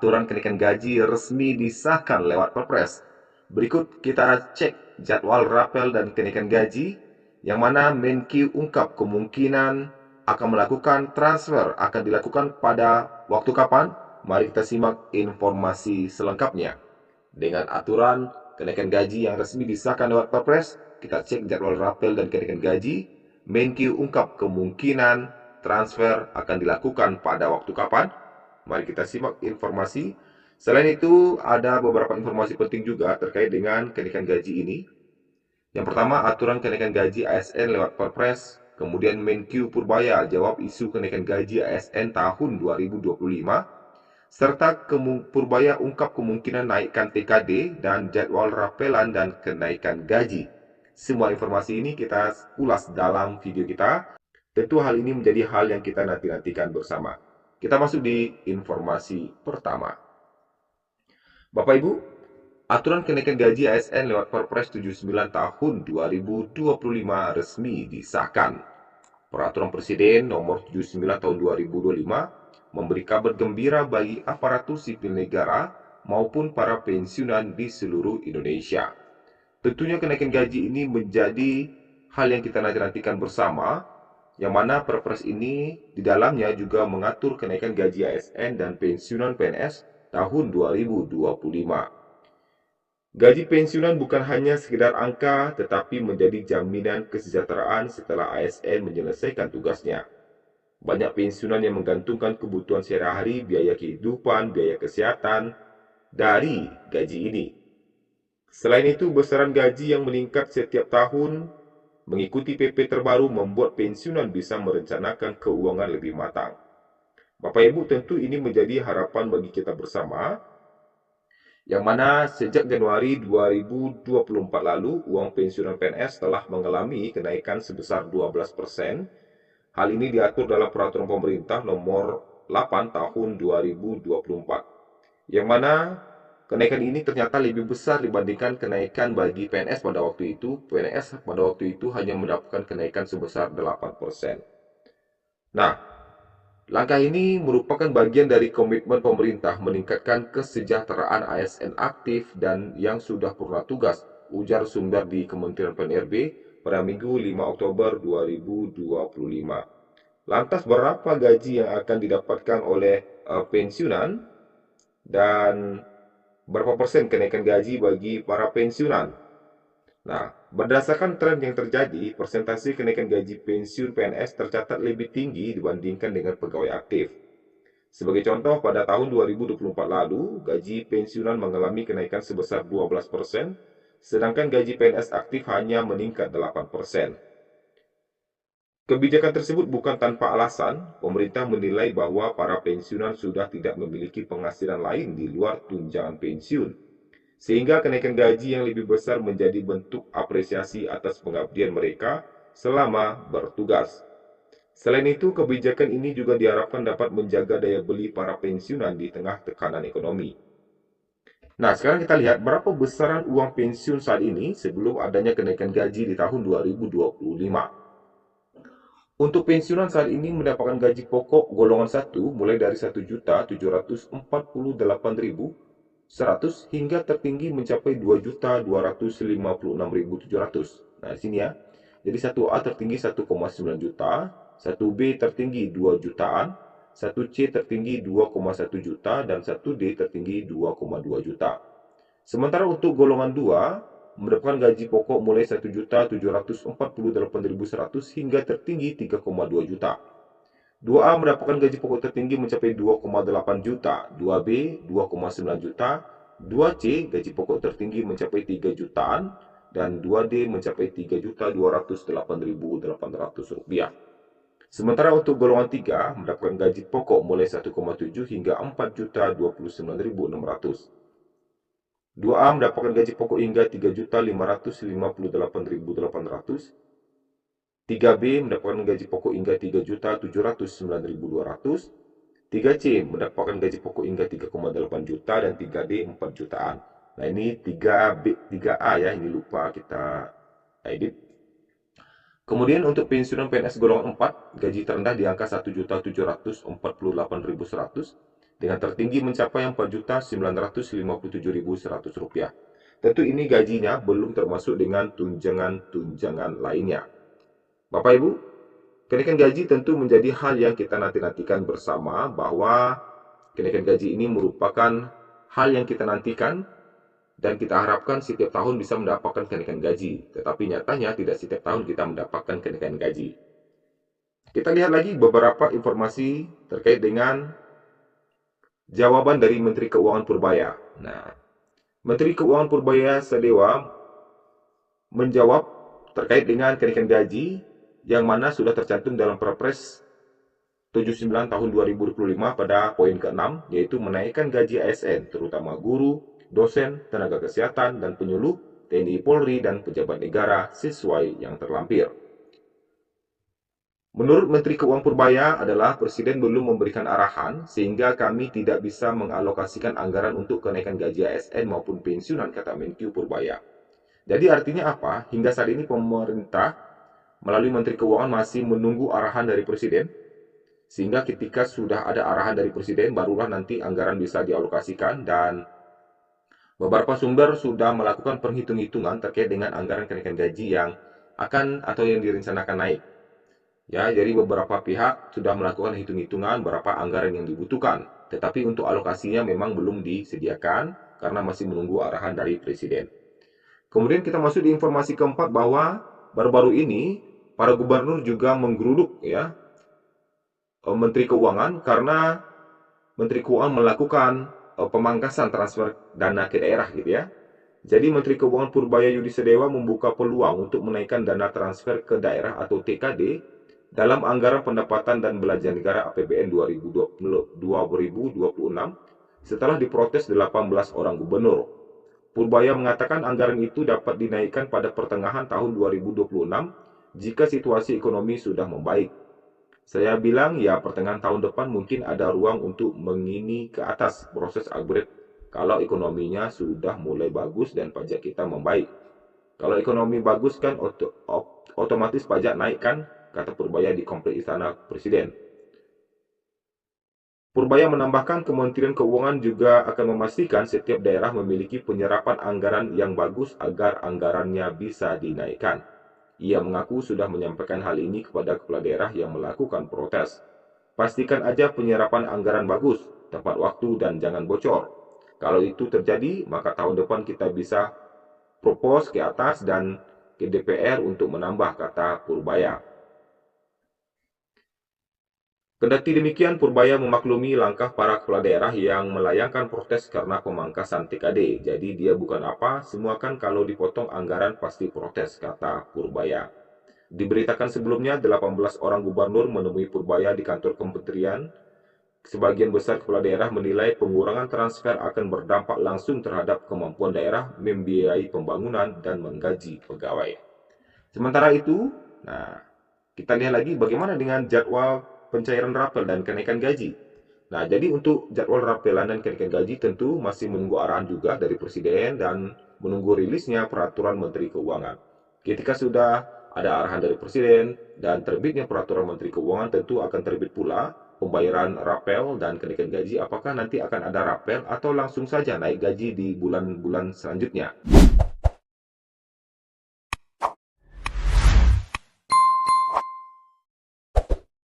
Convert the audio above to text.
aturan kenaikan gaji resmi disahkan lewat Perpres. Berikut kita cek jadwal rapel dan kenaikan gaji, yang mana Menkyu ungkap kemungkinan akan melakukan transfer akan dilakukan pada waktu kapan? Mari kita simak informasi selengkapnya. Dengan aturan kenaikan gaji yang resmi disahkan lewat Perpres, kita cek jadwal rapel dan kenaikan gaji. Menkyu ungkap kemungkinan transfer akan dilakukan pada waktu kapan? Mari kita simak informasi. Selain itu, ada beberapa informasi penting juga terkait dengan kenaikan gaji ini. Yang pertama, aturan kenaikan gaji ASN lewat Perpres. Kemudian Menkyu Purbaya jawab isu kenaikan gaji ASN tahun 2025. Serta Purbaya ungkap kemungkinan naikkan TKD dan jadwal rapelan dan kenaikan gaji. Semua informasi ini kita ulas dalam video kita. Tentu hal ini menjadi hal yang kita nanti-nantikan bersama. Kita masuk di informasi pertama. Bapak Ibu, aturan kenaikan gaji ASN lewat Perpres 79 tahun 2025 resmi disahkan. Peraturan Presiden nomor 79 tahun 2025 memberi kabar gembira bagi aparatur sipil negara maupun para pensiunan di seluruh Indonesia. Tentunya kenaikan gaji ini menjadi hal yang kita nanti-nantikan bersama, yang mana Perpres ini di dalamnya juga mengatur kenaikan gaji ASN dan pensiunan PNS tahun 2025. Gaji pensiunan bukan hanya sekedar angka, tetapi menjadi jaminan kesejahteraan setelah ASN menyelesaikan tugasnya. Banyak pensiunan yang menggantungkan kebutuhan sehari-hari, biaya kehidupan, biaya kesehatan dari gaji ini. Selain itu, besaran gaji yang meningkat setiap tahun mengikuti PP terbaru membuat pensiunan bisa merencanakan keuangan lebih matang. Bapak Ibu, tentu ini menjadi harapan bagi kita bersama, yang mana sejak Januari 2024 lalu, uang pensiunan PNS telah mengalami kenaikan sebesar 12%. Hal ini diatur dalam Peraturan Pemerintah Nomor 8 Tahun 2024, yang mana kenaikan ini ternyata lebih besar dibandingkan kenaikan bagi PNS pada waktu itu. PNS pada waktu itu hanya mendapatkan kenaikan sebesar 8%. Nah, langkah ini merupakan bagian dari komitmen pemerintah meningkatkan kesejahteraan ASN aktif dan yang sudah purna tugas, ujar sumber di Kementerian PNRB pada Minggu 5 Oktober 2025. Lantas berapa gaji yang akan didapatkan oleh pensiunan dan berapa persen kenaikan gaji bagi para pensiunan? Nah, berdasarkan tren yang terjadi, persentase kenaikan gaji pensiun PNS tercatat lebih tinggi dibandingkan dengan pegawai aktif. Sebagai contoh, pada tahun 2024 lalu, gaji pensiunan mengalami kenaikan sebesar 12%, sedangkan gaji PNS aktif hanya meningkat 8%. Kebijakan tersebut bukan tanpa alasan. Pemerintah menilai bahwa para pensiunan sudah tidak memiliki penghasilan lain di luar tunjangan pensiun, sehingga kenaikan gaji yang lebih besar menjadi bentuk apresiasi atas pengabdian mereka selama bertugas. Selain itu, kebijakan ini juga diharapkan dapat menjaga daya beli para pensiunan di tengah tekanan ekonomi. Nah, sekarang kita lihat berapa besaran uang pensiun saat ini sebelum adanya kenaikan gaji di tahun 2025. Untuk pensiunan saat ini mendapatkan gaji pokok golongan 1 mulai dari 1.748.100 hingga tertinggi mencapai 2.256.700. Nah, di sini ya. Jadi 1A tertinggi 1,9 juta, 1B tertinggi 2 jutaan, 1C tertinggi 2,1 juta, dan 1D tertinggi 2,2 juta. Sementara untuk golongan 2, mendapatkan gaji pokok mulai 1.748.100 hingga tertinggi 3,2 juta. 2A mendapatkan gaji pokok tertinggi mencapai 2,8 juta, 2B 2,9 juta, 2C gaji pokok tertinggi mencapai 3 jutaan, dan 2D mencapai 3.208.800 rupiah. Sementara untuk golongan 3 mendapatkan gaji pokok mulai 1,7 hingga 4.029.600. 2A mendapatkan gaji pokok hingga 3.558.800. 3B mendapatkan gaji pokok hingga 3.709.200. 3C mendapatkan gaji pokok hingga 3,8 juta, dan 3D 4 jutaan. Nah, ini 3B, 3A ya, ini lupa kita edit. Kemudian untuk pensiunan PNS golongan 4, gaji terendah di angka 1.748.100, dengan tertinggi mencapai Rp4.957.100. Tentu ini gajinya belum termasuk dengan tunjangan-tunjangan lainnya. Bapak Ibu, kenaikan gaji tentu menjadi hal yang kita nanti-nantikan bersama, bahwa kenaikan gaji ini merupakan hal yang kita nantikan dan kita harapkan setiap tahun bisa mendapatkan kenaikan gaji. Tetapi nyatanya tidak setiap tahun kita mendapatkan kenaikan gaji. Kita lihat lagi beberapa informasi terkait dengan jawaban dari Menteri Keuangan Purbaya. Nah, Menteri Keuangan Purbaya Sadewa menjawab terkait dengan kenaikan gaji yang mana sudah tercantum dalam Perpres 79 tahun 2025 pada poin ke-6, yaitu menaikkan gaji ASN, terutama guru, dosen, tenaga kesehatan, dan penyuluh, TNI Polri, dan pejabat negara sesuai yang terlampir. Menurut Menteri Keuangan Purbaya adalah Presiden belum memberikan arahan sehingga kami tidak bisa mengalokasikan anggaran untuk kenaikan gaji ASN maupun pensiunan, kata Menkyu Purbaya. Jadi artinya apa? Hingga saat ini pemerintah melalui Menteri Keuangan masih menunggu arahan dari Presiden, sehingga ketika sudah ada arahan dari Presiden barulah nanti anggaran bisa dialokasikan, dan beberapa sumber sudah melakukan perhitung-hitungan terkait dengan anggaran kenaikan gaji yang akan atau yang direncanakan naik. Ya, jadi beberapa pihak sudah melakukan hitung-hitungan berapa anggaran yang dibutuhkan, tetapi untuk alokasinya memang belum disediakan karena masih menunggu arahan dari Presiden. Kemudian kita masuk di informasi keempat, bahwa baru-baru ini para gubernur juga menggeruduk Menteri Keuangan karena Menteri Keuangan melakukan pemangkasan transfer dana ke daerah gitu ya. Jadi Menteri Keuangan Purbaya Yudi Sedewa membuka peluang untuk menaikkan dana transfer ke daerah atau TKD dalam anggaran pendapatan dan belanja negara APBN 2026 setelah diprotes 18 orang gubernur. Purbaya mengatakan anggaran itu dapat dinaikkan pada pertengahan tahun 2026 jika situasi ekonomi sudah membaik. Saya bilang ya pertengahan tahun depan mungkin ada ruang untuk mengini ke atas proses upgrade kalau ekonominya sudah mulai bagus dan pajak kita membaik. Kalau ekonomi bagus kan otomatis pajak naik kan, kata Purbaya di Kompleks Istana Presiden. Purbaya menambahkan Kementerian Keuangan juga akan memastikan setiap daerah memiliki penyerapan anggaran yang bagus agar anggarannya bisa dinaikkan. Ia mengaku sudah menyampaikan hal ini kepada kepala daerah yang melakukan protes. Pastikan aja penyerapan anggaran bagus, tepat waktu, dan jangan bocor. Kalau itu terjadi, maka tahun depan kita bisa propose ke atas dan ke DPR untuk menambah, kata Purbaya. Kendati demikian, Purbaya memaklumi langkah para kepala daerah yang melayangkan protes karena pemangkasan TKD. Jadi dia bukan apa, semua kan kalau dipotong anggaran pasti protes, kata Purbaya. Diberitakan sebelumnya, 18 orang gubernur menemui Purbaya di kantor kementerian. Sebagian besar kepala daerah menilai pengurangan transfer akan berdampak langsung terhadap kemampuan daerah membiayai pembangunan dan menggaji pegawai. Sementara itu, kita lihat lagi bagaimana dengan jadwal pencairan rapel dan kenaikan gaji. Nah, jadi untuk jadwal rapelan dan kenaikan gaji tentu masih menunggu arahan juga dari Presiden dan menunggu rilisnya peraturan Menteri Keuangan. Ketika sudah ada arahan dari Presiden dan terbitnya peraturan Menteri Keuangan, tentu akan terbit pula pembayaran rapel dan kenaikan gaji. Apakah nanti akan ada rapel atau langsung saja naik gaji di bulan-bulan selanjutnya?